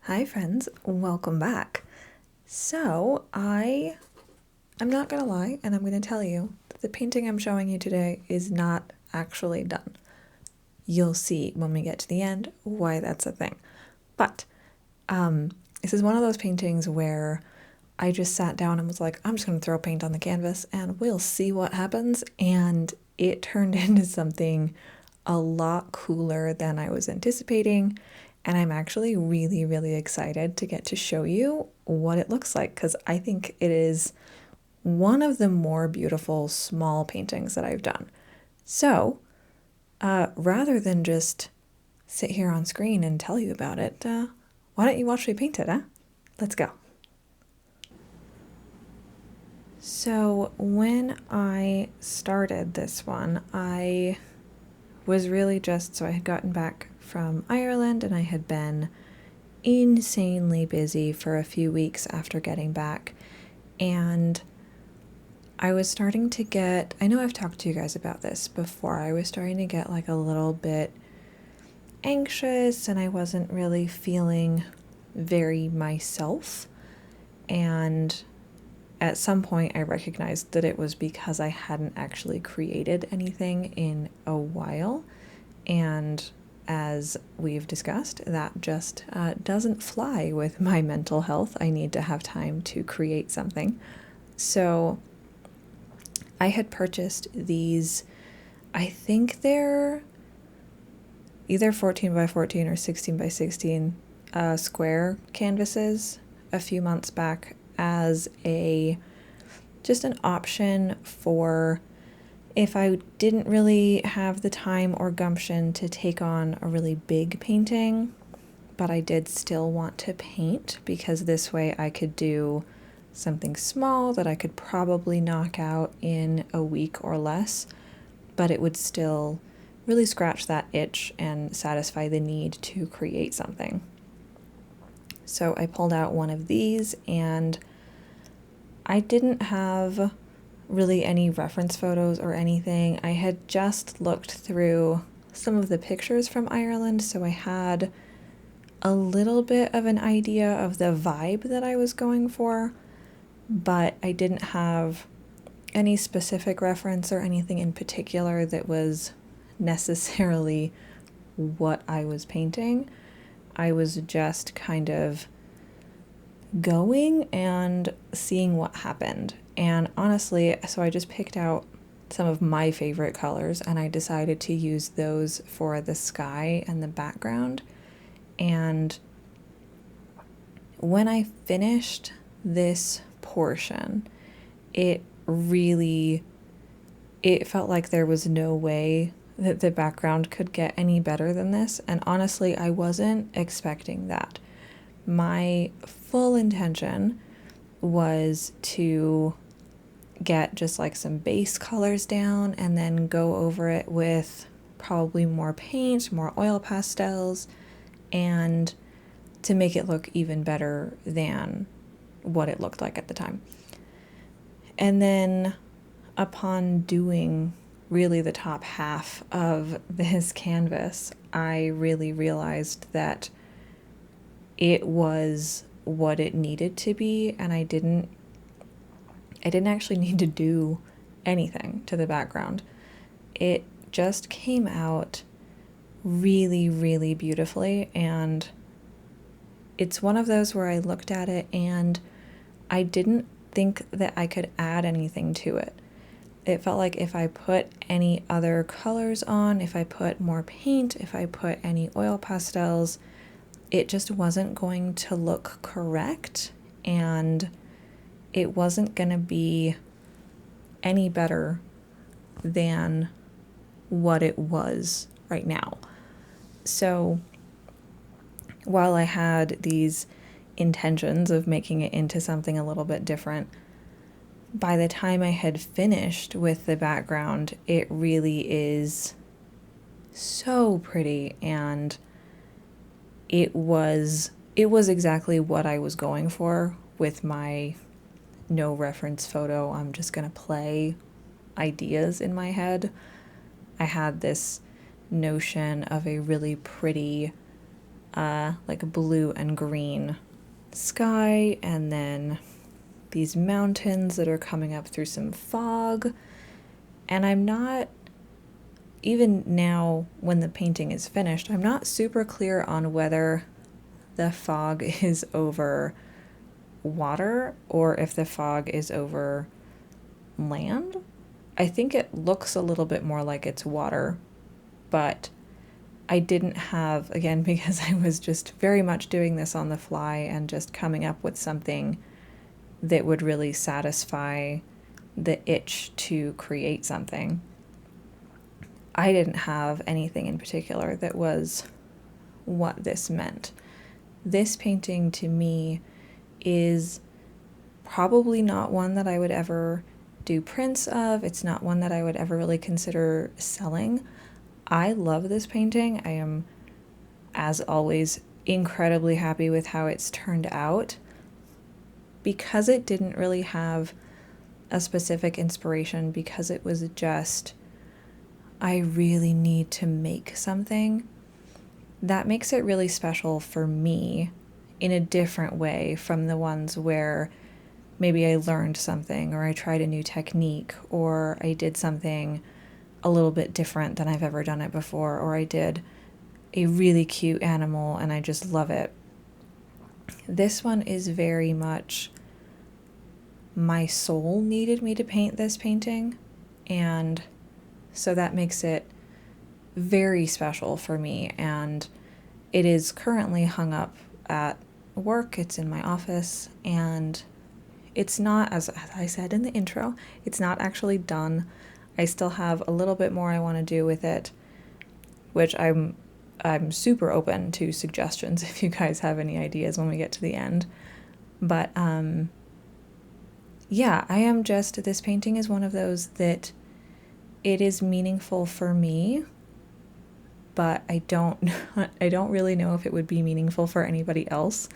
Hi friends, welcome back. I'm not gonna lie, and I'm gonna tell you that the painting I'm showing you today is not actually done. You'll see when we get to the end why that's a thing. But this is one of those paintings where I just sat down and was like, I'm just gonna throw paint on the canvas and we'll see what happens. And it turned into something a lot cooler than I was anticipating. And I'm actually really, really excited to get to show you what it looks like because I think it is one of the more beautiful small paintings that I've done. So, rather than just sit here on screen and tell you about it, why don't you watch me paint it, huh? Let's go. So, when I started this one, I was really so I had gotten back from Ireland and I had been insanely busy for a few weeks after getting back. And I was starting to get, I know I've talked to you guys about this before, I was starting to get like a little bit anxious and I wasn't really feeling very myself. And at some point I recognized that it was because I hadn't actually created anything in a while. And as we've discussed, that just doesn't fly with my mental health. I need to have time to create something. So I had purchased these, I think they're either 14 by 14 or 16 by 16 square canvases a few months back as just an option for if I didn't really have the time or gumption to take on a really big painting, but I did still want to paint because this way I could do something small that I could probably knock out in a week or less, but it would still really scratch that itch and satisfy the need to create something. So I pulled out one of these and I didn't have really any reference photos or anything. I had just looked through some of the pictures from Ireland, so I had a little bit of an idea of the vibe that I was going for, but I didn't have any specific reference or anything in particular that was necessarily what I was painting. I was just kind of going and seeing what happened. And honestly, so I just picked out some of my favorite colors and I decided to use those for the sky and the background. And when I finished this portion, it felt like there was no way that the background could get any better than this. And honestly, I wasn't expecting that. My full intention was to get just like some base colors down and then go over it with probably more paint, more oil pastels, and to make it look even better than what it looked like at the time. And then upon doing really the top half of this canvas, I really realized that it was what it needed to be, and I didn't actually need to do anything to the background. It just came out really, really beautifully, and it's one of those where I looked at it and I didn't think that I could add anything to it. It felt like if I put any other colors on, if I put more paint, if I put any oil pastels, it just wasn't going to look correct, and it wasn't going to be any better than what it was right now. So while I had these intentions of making it into something a little bit different, by the time I had finished with the background, it really is so pretty, and it was exactly what I was going for with my no reference photo. I'm just gonna play ideas in my head. I had this notion of a really pretty like a blue and green sky, and then these mountains that are coming up through some fog. And I'm not, even now when the painting is finished, I'm not super clear on whether the fog is over water or if the fog is over land. I think it looks a little bit more like it's water, but I didn't have, again, because I was just very much doing this on the fly and just coming up with something that would really satisfy the itch to create something. I didn't have anything in particular that was what this meant. This painting to me is probably not one that I would ever do prints of. It's not one that I would ever really consider selling. I love this painting. I am, as always, incredibly happy with how it's turned out. Because it didn't really have a specific inspiration, because it was just, I really need to make something, that makes it really special for me in a different way from the ones where maybe I learned something, or I tried a new technique, or I did something a little bit different than I've ever done it before, or I did a really cute animal and I just love it. This one is very much, my soul needed me to paint this painting, and so that makes it very special for me. And it is currently hung up at work. It's in my office, and it's not, as I said in the intro, it's not actually done. I still have a little bit more I want to do with it, which I'm super open to suggestions if you guys have any ideas when we get to the end. But yeah, I am just, this painting is one of those that it is meaningful for me, but I don't really know if it would be meaningful for anybody else.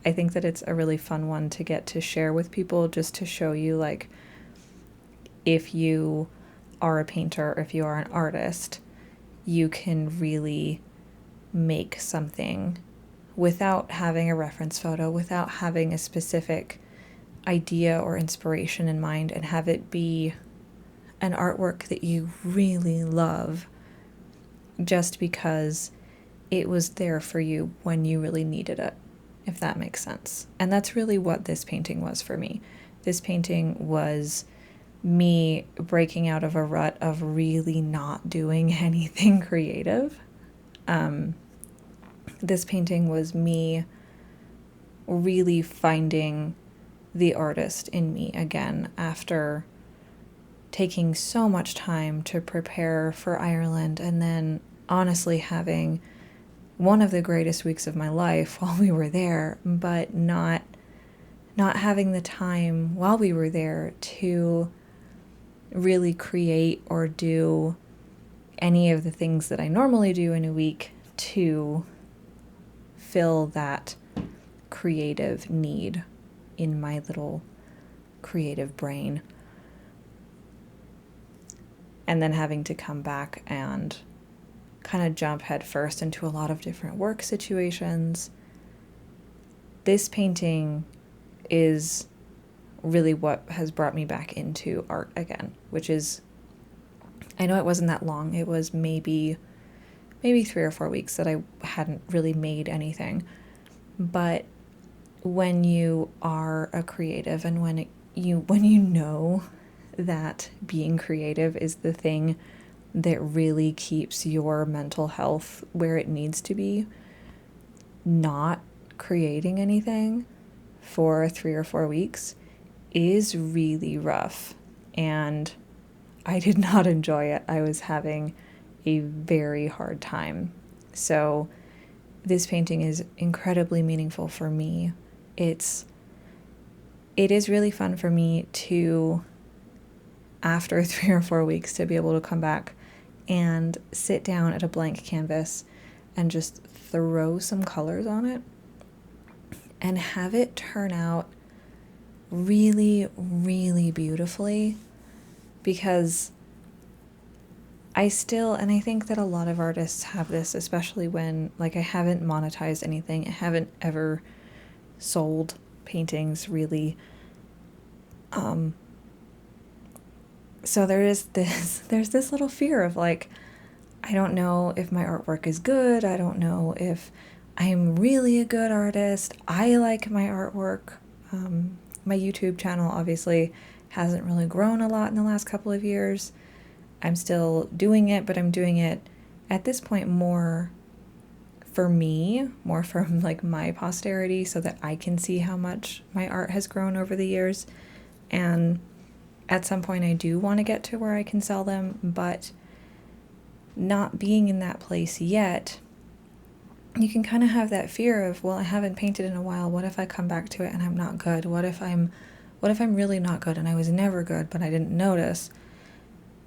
I think that it's a really fun one to get to share with people, just to show you, like, if you are a painter, if you are an artist, you can really make something without having a reference photo, without having a specific idea or inspiration in mind, and have it be an artwork that you really love just because it was there for you when you really needed it, if that makes sense. And that's really what this painting was for me. This painting was me breaking out of a rut of really not doing anything creative. This painting was me really finding the artist in me again after taking so much time to prepare for Ireland, and then honestly having one of the greatest weeks of my life while we were there, but not having the time while we were there to really create or do any of the things that I normally do in a week to fill that creative need in my little creative brain. And then having to come back and kind of jump headfirst into a lot of different work situations. This painting is really what has brought me back into art again, which is, I know it wasn't that long. It was maybe 3 or 4 weeks that I hadn't really made anything. But when you are a creative, and when you know that being creative is the thing that really keeps your mental health where it needs to be, not creating anything for 3 or 4 weeks is really rough. And I did not enjoy it. I was having a very hard time. So this painting is incredibly meaningful for me. It is really fun for me to, after 3 or 4 weeks, to be able to come back and sit down at a blank canvas and just throw some colors on it and have it turn out really, really beautifully, because I still, and I think that a lot of artists have this, especially when, like, I haven't monetized anything. I haven't ever sold paintings, really. So there's this little fear of, like, I don't know if my artwork is good. I don't know if I'm really a good artist. I like my artwork. My YouTube channel obviously hasn't really grown a lot in the last couple of years. I'm still doing it, but I'm doing it at this point more for me, more from like my posterity, so that I can see how much my art has grown over the years. And at some point I do want to get to where I can sell them, but not being in that place yet, you can kind of have that fear of, well, I haven't painted in a while. What if I come back to it and I'm not good? What if I'm really not good and I was never good, but I didn't notice?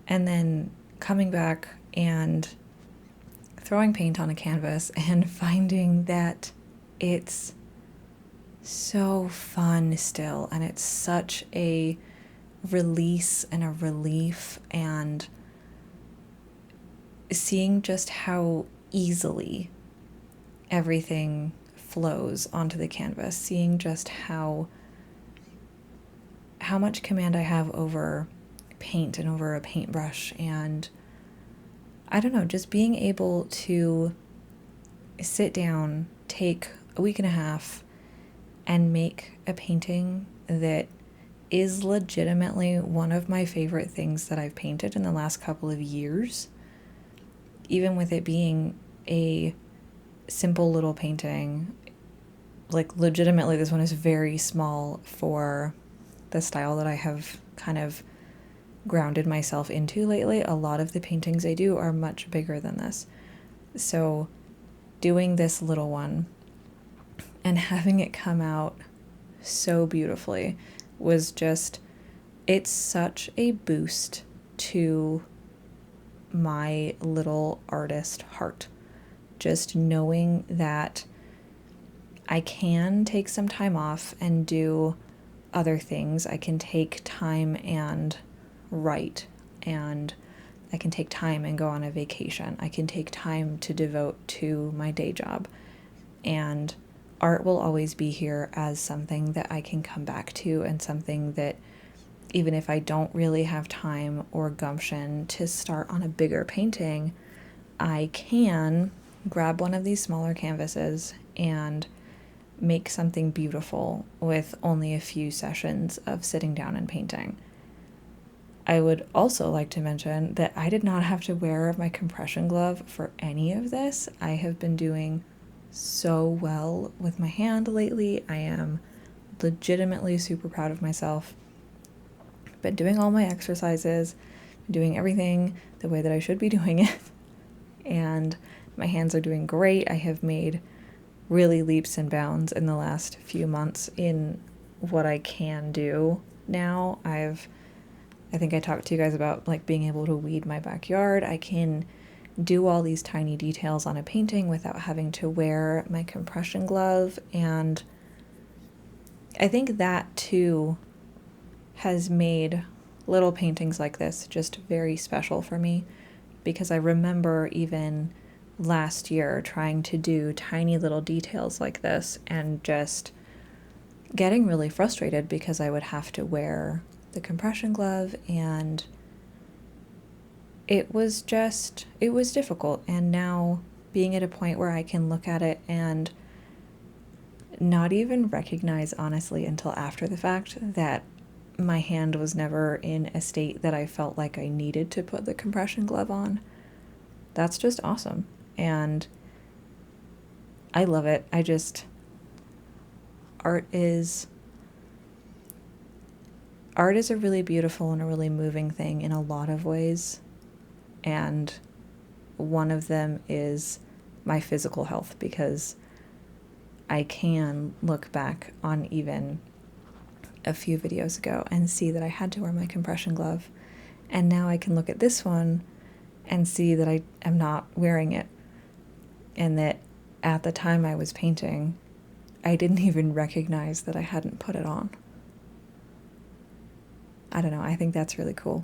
And then coming back and throwing paint on a canvas and finding that it's so fun still, and it's such a release and a relief, and seeing just how easily everything flows onto the canvas, seeing just how much command I have over paint and over a paintbrush, and I don't know, just being able to sit down, take a week and a half, and make a painting that is legitimately one of my favorite things that I've painted in the last couple of years. Even with it being a simple little painting, like legitimately this one is very small for the style that I have kind of grounded myself into lately. A lot of the paintings I do are much bigger than this. So doing this little one and having it come out so beautifully was just, it's such a boost to my little artist heart. Just knowing that I can take some time off and do other things. I can take time and write, and I can take time and go on a vacation. I can take time to devote to my day job, and art will always be here as something that I can come back to, and something that even if I don't really have time or gumption to start on a bigger painting, I can grab one of these smaller canvases and make something beautiful with only a few sessions of sitting down and painting. I would also like to mention that I did not have to wear my compression glove for any of this. I have been doing so well with my hand lately. I am legitimately super proud of myself. Been doing all my exercises, doing everything the way that I should be doing it, and my hands are doing great. I have made really leaps and bounds in the last few months in what I can do now. I think I talked to you guys about like being able to weed my backyard. I can do all these tiny details on a painting without having to wear my compression glove, and I think that too has made little paintings like this just very special for me, because I remember even last year trying to do tiny little details like this and just getting really frustrated because I would have to wear the compression glove, and it was difficult. And now being at a point where I can look at it and not even recognize, honestly, until after the fact, that my hand was never in a state that I felt like I needed to put the compression glove on. That's just awesome. And I love it. Art is a really beautiful and a really moving thing in a lot of ways. And one of them is my physical health, because I can look back on even a few videos ago and see that I had to wear my compression glove. And now I can look at this one and see that I am not wearing it. And that at the time I was painting, I didn't even recognize that I hadn't put it on. I don't know, I think that's really cool.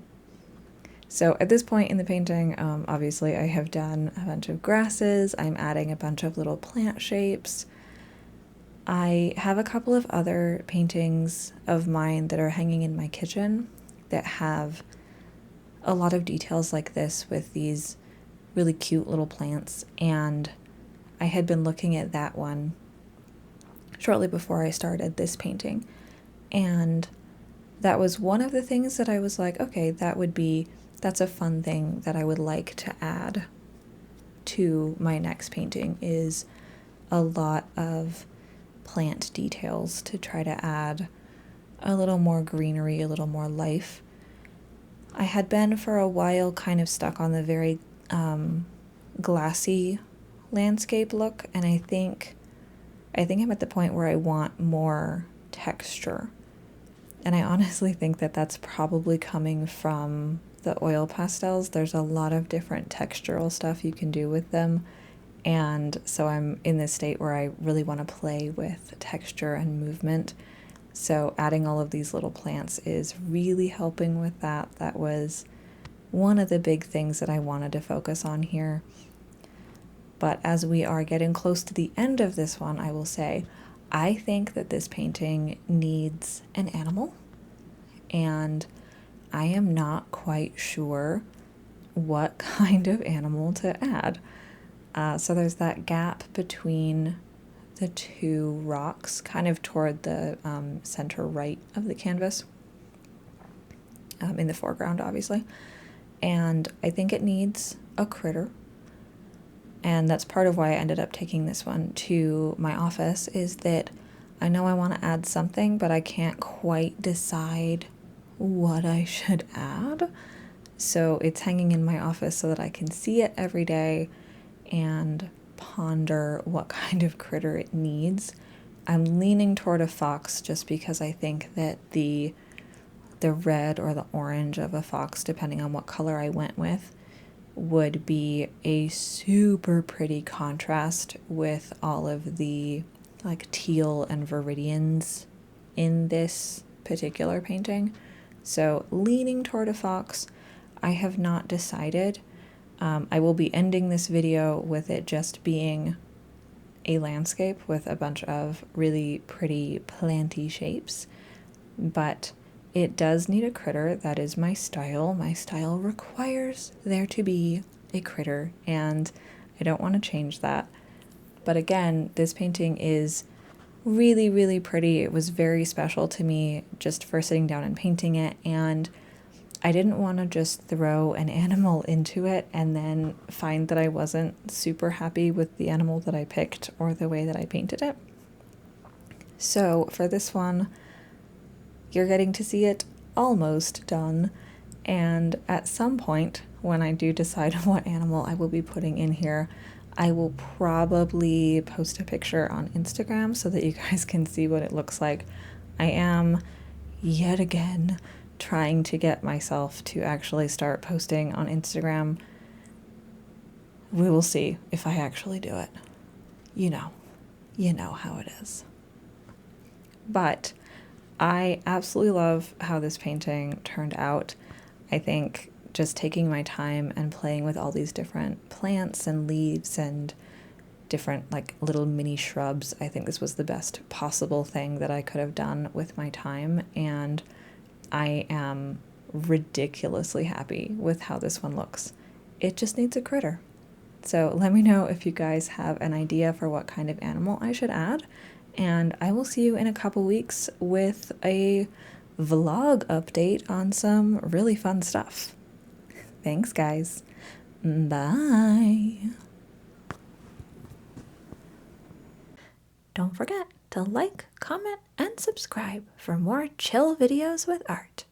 So at this point in the painting, obviously I have done a bunch of grasses, I'm adding a bunch of little plant shapes. I have a couple of other paintings of mine that are hanging in my kitchen that have a lot of details like this with these really cute little plants, and I had been looking at that one shortly before I started this painting, and that was one of the things that I was like, okay, that's a fun thing that I would like to add to my next painting, is a lot of plant details to try to add a little more greenery, a little more life. I had been for a while kind of stuck on the very glassy landscape look, and I think I'm at the point where I want more texture. And I honestly think that that's probably coming from the oil pastels. There's a lot of different textural stuff you can do with them. And so I'm in this state where I really want to play with texture and movement. So adding all of these little plants is really helping with that. That was one of the big things that I wanted to focus on here. But as we are getting close to the end of this one, I will say, I think that this painting needs an animal, and I am not quite sure what kind of animal to add. So there's that gap between the two rocks, kind of toward the center right of the canvas, in the foreground, obviously. And I think it needs a critter. And that's part of why I ended up taking this one to my office, is that I know I want to add something, but I can't quite decide what I should add. So it's hanging in my office so that I can see it every day and ponder what kind of critter it needs. I'm leaning toward a fox just because I think that the red or the orange of a fox, depending on what color I went with, would be a super pretty contrast with all of the like teal and viridians in this particular painting. So leaning toward a fox. I have not decided. I will be ending this video with it just being a landscape with a bunch of really pretty planty shapes, but it does need a critter. That is my style. My style requires there to be a critter, and I don't want to change that. But again, this painting is really, really pretty. It was very special to me just for sitting down and painting it, and I didn't want to just throw an animal into it and then find that I wasn't super happy with the animal that I picked or the way that I painted it. So for this one, you're getting to see it almost done, and at some point when I do decide what animal I will be putting in here, I will probably post a picture on Instagram so that you guys can see what it looks like. I am, yet again, trying to get myself to actually start posting on Instagram. We will see if I actually do it. You know how it is. But I absolutely love how this painting turned out. I think just taking my time and playing with all these different plants and leaves and different like little mini shrubs, I think this was the best possible thing that I could have done with my time, and I am ridiculously happy with how this one looks. It just needs a critter. So let me know if you guys have an idea for what kind of animal I should add, and I will see you in a couple weeks with a vlog update on some really fun stuff. Thanks, guys. Bye. Don't forget to like, comment, and subscribe for more chill videos with art.